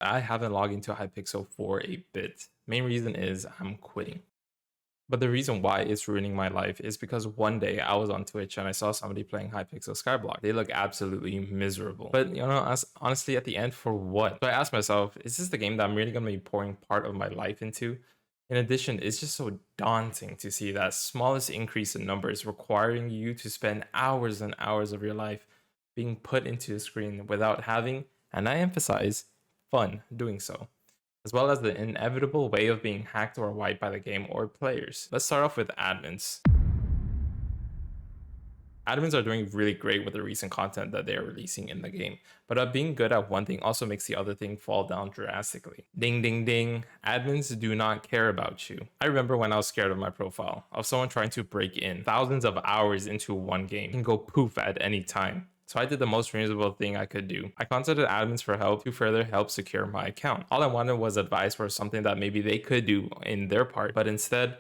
I haven't logged into Hypixel for a bit. Main reason is I'm quitting. But the reason why it's ruining my life is because one day I was on Twitch and I saw somebody playing Hypixel Skyblock. They look absolutely miserable. But honestly, at the end, for what? So I asked myself, is this the game that I'm really going to be pouring part of my life into? In addition, it's just so daunting to see that smallest increase in numbers requiring you to spend hours and hours of your life being put into the screen without having, and I emphasize, fun doing so, as well as the inevitable way of being hacked or wiped by the game or players. Let's start off with admins. Admins are doing really great with the recent content that they are releasing in the game, but being good at one thing also makes the other thing fall down drastically. Ding ding ding, admins do not care about you. I remember when I was scared of my profile, of someone trying to break in thousands of hours into one game and go poof at any time. So I did the most reasonable thing I could do. I contacted admins for help to further help secure my account. All I wanted was advice for something that maybe they could do in their part, but instead,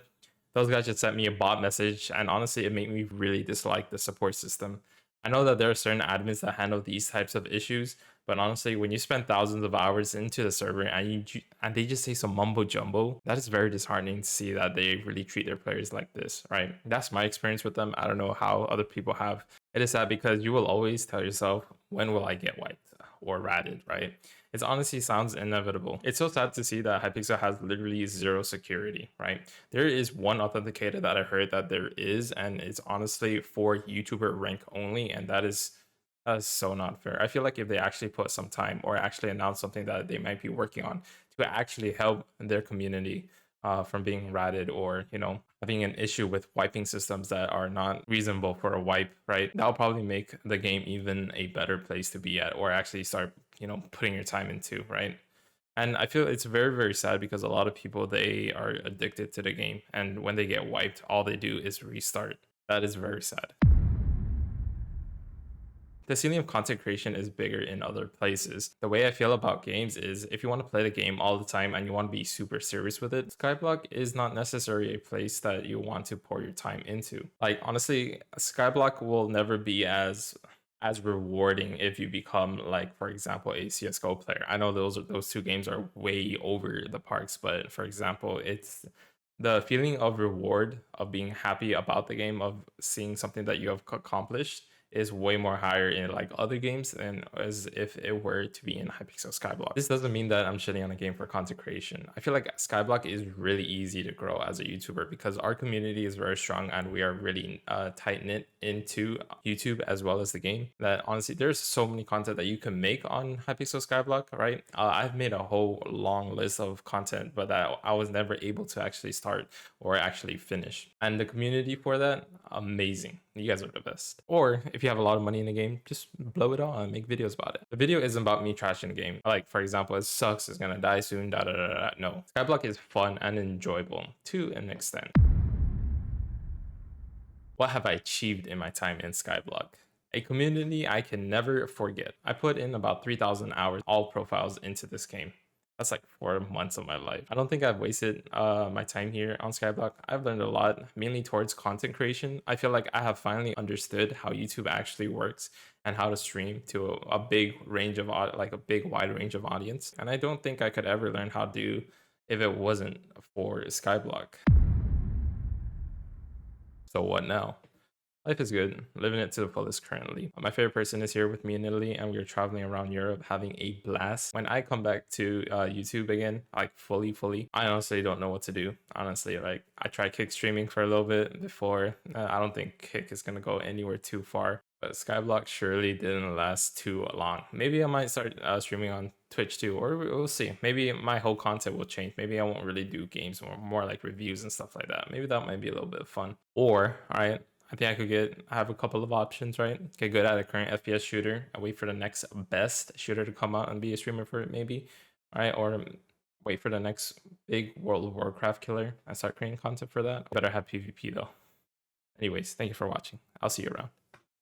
those guys just sent me a bot message, and honestly, it made me really dislike the support system. I know that there are certain admins that handle these types of issues, but honestly, when you spend thousands of hours into the server and they just say some mumbo jumbo, that is very disheartening to see that they really treat their players like this, right? That's my experience with them. I don't know how other people have. It is sad because you will always tell yourself, when will I get wiped or ratted, right? It honestly sounds inevitable. It's so sad to see that Hypixel has literally zero security, right? There is one authenticator that I heard that there is, and it's honestly for YouTuber rank only, and that is so not fair. I feel like if they actually put some time or actually announce something that they might be working on to actually help their community from being ratted, or having an issue with wiping systems that are not reasonable for a wipe, right? That'll probably make the game even a better place to be at, or actually start putting your time into, right? And I feel it's very, very sad because a lot of people, they are addicted to the game, and when they get wiped, all they do is restart. That is very sad. The ceiling of Consecration is bigger in other places. The way I feel about games is, if you want to play the game all the time and you want to be super serious with it, Skyblock is not necessarily a place that you want to pour your time into. Like, honestly, Skyblock will never be as rewarding if you become, like, for example, a CS:GO player. I know those two games are way over the parks, but for example, it's the feeling of reward, of being happy about the game, of seeing something that you have accomplished, is way more higher in like other games than as if it were to be in Hypixel Skyblock. This doesn't mean that I'm shitting on a game for Consecration. I feel like Skyblock is really easy to grow as a YouTuber because our community is very strong and we are really tight knit into YouTube as well as the game, that honestly there's so many content that you can make on Hypixel Skyblock, right? I've made a whole long list of content, but I was never able to actually start or actually finish. And the community for that, amazing. You guys are the best. Or if you have a lot of money in the game, just blow it all and make videos about it. The video isn't about me trashing the game. Like, for example, it sucks, it's gonna die soon, da da da da. No. Skyblock is fun and enjoyable to an extent. What have I achieved in my time in Skyblock? A community I can never forget. I put in about 3,000 hours, all profiles, into this game. That's like 4 months of my life. I don't think I've wasted my time here on Skyblock. I've learned a lot, mainly towards content creation. I feel like I have finally understood how YouTube actually works and how to stream to a big range of, like a big wide range of audience. And I don't think I could ever learn how to do if it wasn't for Skyblock. So what now? Life is good, living it to the fullest currently. My favorite person is here with me in Italy, and we're traveling around Europe having a blast. When I come back to YouTube again, like fully, I honestly don't know what to do. Honestly, like, I tried kick streaming for a little bit before. I don't think kick is gonna go anywhere too far, but Skyblock surely didn't last too long. Maybe I might start streaming on Twitch too, or we'll see. Maybe my whole content will change. Maybe I won't really do games, or more like reviews and stuff like that. Maybe that might be a little bit of fun. Or, all right, I think I have a couple of options, right? Get good at a current FPS shooter. I wait for the next best shooter to come out and be a streamer for it, maybe. All right, or wait for the next big World of Warcraft killer and start creating content for that. Better have PvP though. Anyways, thank you for watching. I'll see you around.